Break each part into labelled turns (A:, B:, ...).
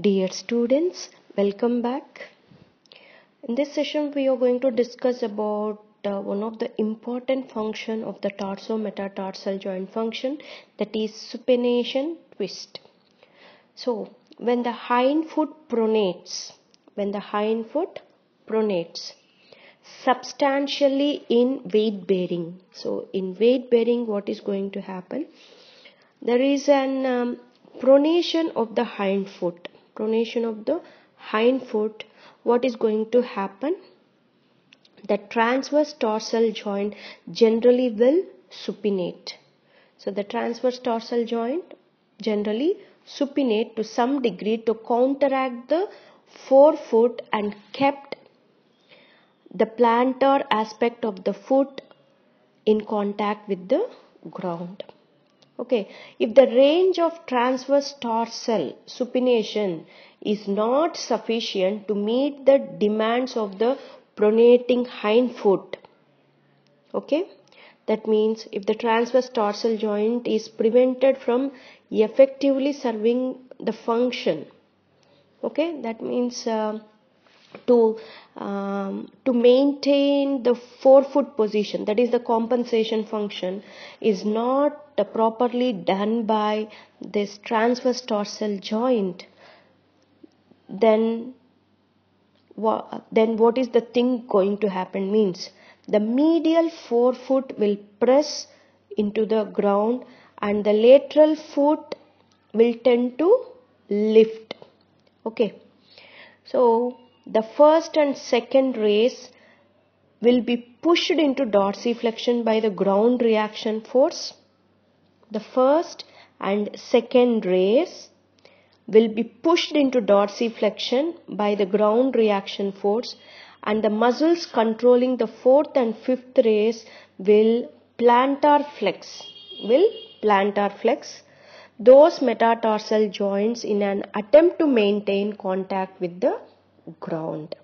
A: Dear students, welcome back. In this session, we are going to discuss about one of the important function of the tarso-metatarsal joint function, that is supination twist. So, when the hind foot pronates substantially in weight bearing. So, in weight bearing, what is going to happen? There is an pronation of the hind foot. What is going to happen? The transverse dorsal joint generally will supinate. So the transverse dorsal joint generally supinate to some degree to counteract the forefoot and kept the plantar aspect of the foot in contact with the ground. Okay, if the range of transverse dorsal supination is not sufficient to meet the demands of the pronating hind foot, okay, that means if the transverse dorsal joint is prevented from effectively serving the function, okay, that means to maintain the forefoot position, that is the compensation function, is not properly done by this transverse dorsal joint, then what is the thing going to happen? Means the medial forefoot will press into the ground and the lateral foot will tend to lift. Okay, so the first and second rays will be pushed into dorsiflexion by the ground reaction force. The first and second rays will be pushed into dorsiflexion by the ground reaction force, and the muscles controlling the fourth and fifth rays will plantar flex those metatarsal joints in an attempt to maintain contact with the ground.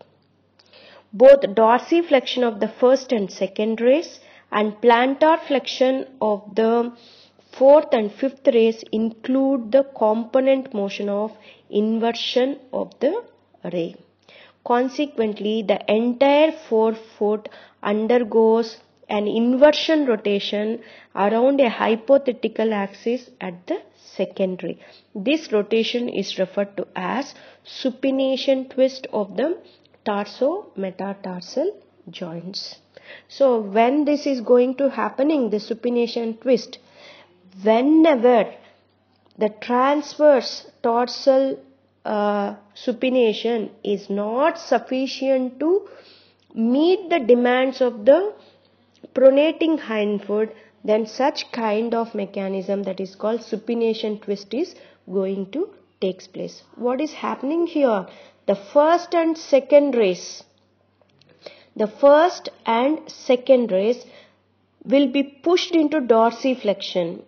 A: Both dorsiflexion of the first and second rays and plantar flexion of the fourth and fifth rays include the component motion of inversion of the ray. Consequently, the entire forefoot undergoes an inversion rotation around a hypothetical axis at the second ray. This rotation is referred to as supination twist of the tarso-metatarsal joints. So when this is going to happening, the supination twist, whenever the transverse dorsal supination is not sufficient to meet the demands of the pronating hind foot, then such kind of mechanism, that is called supination twist, is going to take place. What is happening here? The first and second rays will be pushed into dorsiflexion,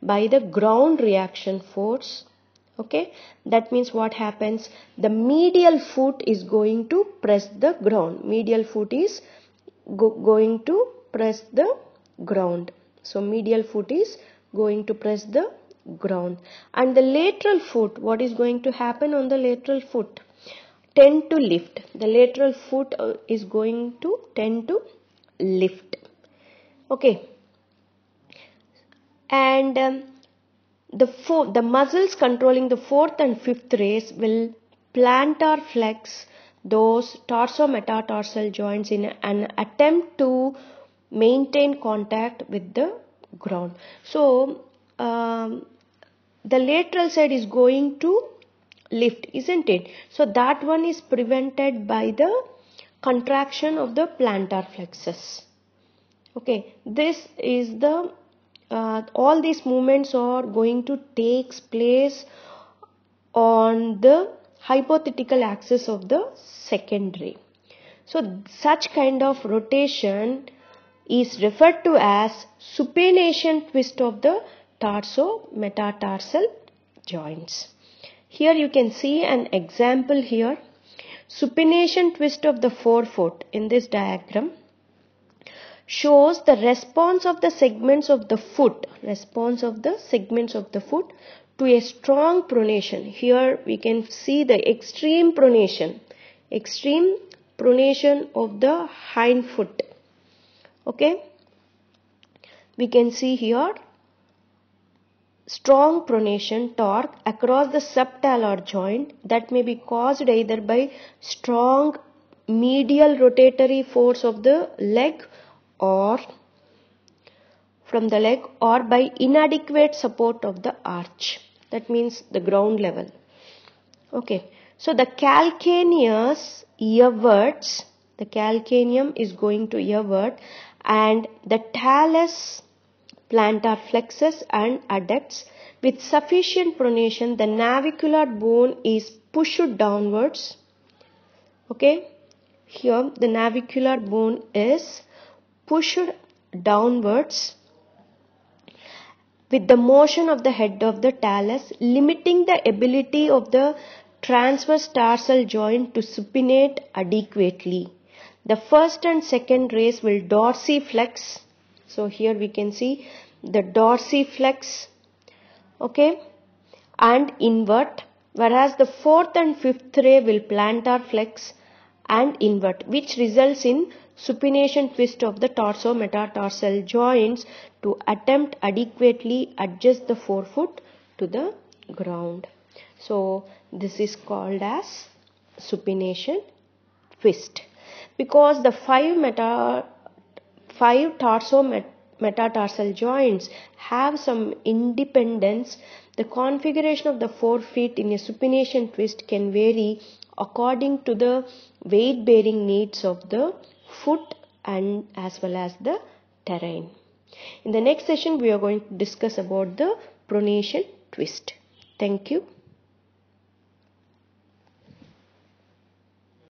A: by the ground reaction force. Okay, that means what happens? The medial foot is going to press the ground. Going to press the ground. So medial foot is going to press the ground, and the lateral foot, what is going to happen on the lateral foot? Tend to lift. The lateral foot is going to tend to lift. Okay, and the muscles controlling the fourth and fifth rays will plantar flex those tarso-metatarsal joints in an attempt to maintain contact with the ground. So the lateral side is going to lift, isn't it? So that one is prevented by the contraction of the plantar flexus. Okay, this is the all these movements are going to take place on the hypothetical axis of the second ray. So such kind of rotation is referred to as supination twist of the tarso-metatarsal joints. Here you can see an example here. Supination twist of the forefoot in this diagram shows the response of the segments of the foot to a strong pronation. Here we can see the extreme pronation of the hind foot. Okay, we can see here strong pronation torque across the subtalar joint that may be caused either by strong medial rotatory force of the leg or from the leg, or by inadequate support of the arch, that means the ground level. Okay, so the calcaneus everts, the calcaneum is going to evert, and the talus plantar flexus and adducts. With sufficient pronation, the navicular bone is pushed downwards. Okay, here the navicular bone is pushed downwards with the motion of the head of the talus, limiting the ability of the transverse tarsal joint to supinate adequately. The first and second rays will dorsiflex. So here we can see the dorsiflex, okay, and invert, whereas the fourth and fifth ray will plantar flex and invert, which results in supination twist of the tarso-metatarsal joints to attempt adequately adjust the forefoot to the ground. So this is called as supination twist. Because the five tarso-metatarsal joints have some independence, the configuration of the forefeet in a supination twist can vary according to the weight bearing needs of the foot and as well as the terrain. In the next session we are going to discuss about the pronation twist. Thank you.